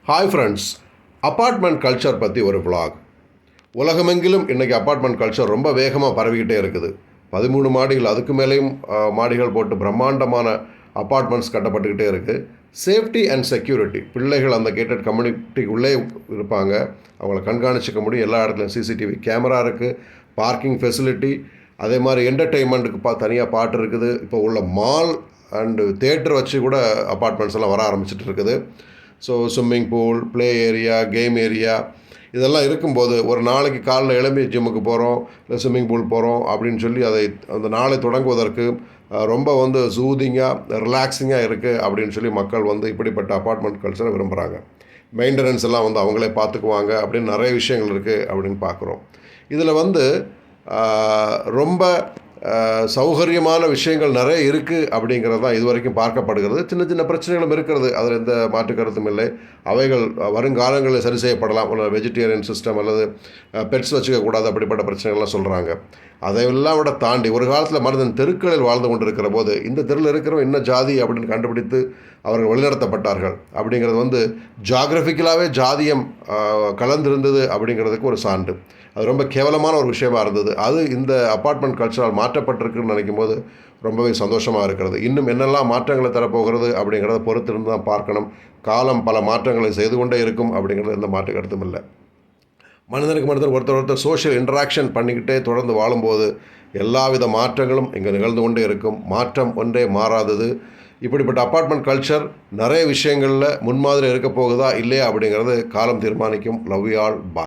Hi friends, apartment culture பற்றி ஒரு vlog. உலகமெங்கிலும் இன்றைக்கி அப்பார்ட்மெண்ட் கல்ச்சர் ரொம்ப வேகமாக பரவிக்கிட்டே இருக்குது. 13 மாடிகள் அதுக்கு மேலேயும் மாடிகள் போட்டு பிரம்மாண்டமான அப்பார்ட்மெண்ட்ஸ் கட்டப்பட்டுக்கிட்டே இருக்குது. சேஃப்டி அண்ட் செக்யூரிட்டி, பிள்ளைகள் அந்த கேட்டட் கம்யூனிட்டிக்குள்ளே இருப்பாங்க, அவங்கள கண்காணிச்சிக்க முடியும். எல்லா இடத்துலையும் சிசிடிவி கேமரா இருக்குது, பார்க்கிங் ஃபெசிலிட்டி, அதே மாதிரி என்டர்டெயின்மெண்ட்டுக்கு தனியாக பாட்டு இருக்குது. இப்போ உள்ள மால் அண்டு தேட்டர் வச்சு கூட அப்பார்ட்மெண்ட்ஸ் எல்லாம் வர ஆரம்பிச்சிட்டு இருக்குது. So swimming pool, play area, game area இதெல்லாம் இருக்கும்போது ஒரு நாளைக்கு காலைல எழும்பி ஜிம்முக்கு போகிறோம், இல்லை ஸ்விம்மிங் பூல் போகிறோம் அப்படின்னு சொல்லி அந்த நாளை தொடங்குவதற்கு ரொம்ப சூதிங்காக ரிலாக்ஸிங்காக இருக்குது அப்படின்னு சொல்லி மக்கள் இப்படிப்பட்ட அப்பார்ட்மெண்ட் கல்ச்சரை விரும்புகிறாங்க. மெயின்டெனன்ஸ் எல்லாம் அவங்களே பார்த்துக்குவாங்க அப்படின்னு நிறைய விஷயங்கள் இருக்குது அப்படின்னு பார்க்குறோம். இதில் ரொம்ப சௌகரியமான விஷயங்கள் நிறைய இருக்குது அப்படிங்கிறது தான் இது வரைக்கும் பார்க்கப்படுகிறது. சின்ன சின்ன பிரச்சனைகளும் இருக்கிறது, அதில் எந்த மாற்று கருத்தும் இல்லை. அவைகள் வருங்காலங்களில் சரி செய்யப்படலாம். வெஜிடேரியன் சிஸ்டம் அல்லது பெட்ஸ் வச்சுக்கக்கூடாது அப்படிப்பட்ட பிரச்சனைகள்லாம் சொல்கிறாங்க. அதையெல்லாம் விட தாண்டி ஒரு காலத்தில் மனிதன் தெருக்களில் வாழ்ந்து கொண்டு இருக்கிற போது இந்த தெருவில் இருக்கிறவன் என்ன ஜாதி அப்படின்னு கண்டுபிடித்து அவர்கள் வழிநடத்தப்பட்டார்கள். அப்படிங்கிறது ஜாகிரபிக்கலாகவே ஜாதியம் கலந்திருந்தது அப்படிங்கிறதுக்கு ஒரு சான்று. அது ரொம்ப கேவலமான ஒரு விஷயமா இருந்தது. அது இந்த அப்பார்ட்மெண்ட் கல்ச்சரால் மாற்றப்பட்டிருக்குன்னு நினைக்கும் போது ரொம்பவே சந்தோஷமாக இருக்கிறது. இன்னும் என்னெல்லாம் மாற்றங்களை தரப்போகிறது அப்படிங்கிறத பொறுத்திருந்து தான் பார்க்கணும். காலம் பல மாற்றங்களை செய்து கொண்டே இருக்கும் அப்படிங்கிறது எந்த மாற்று கருத்தும் இல்லை. மனிதனுக்கு ஒருத்தர் சோஷியல் இன்ட்ராக்ஷன் பண்ணிக்கிட்டே தொடர்ந்து வாழும்போது எல்லாவித மாற்றங்களும் இங்கே நிகழ்ந்து கொண்டே இருக்கும். மாற்றம் ஒன்றே மாறாதது. இப்படிப்பட்ட அப்பார்ட்மெண்ட் கல்ச்சர் நிறைய விஷயங்களில் முன்மாதிரி இருக்க போகுதா இல்லையா அப்படிங்கிறது காலம் தீர்மானிக்கும். Love you all. பாய்.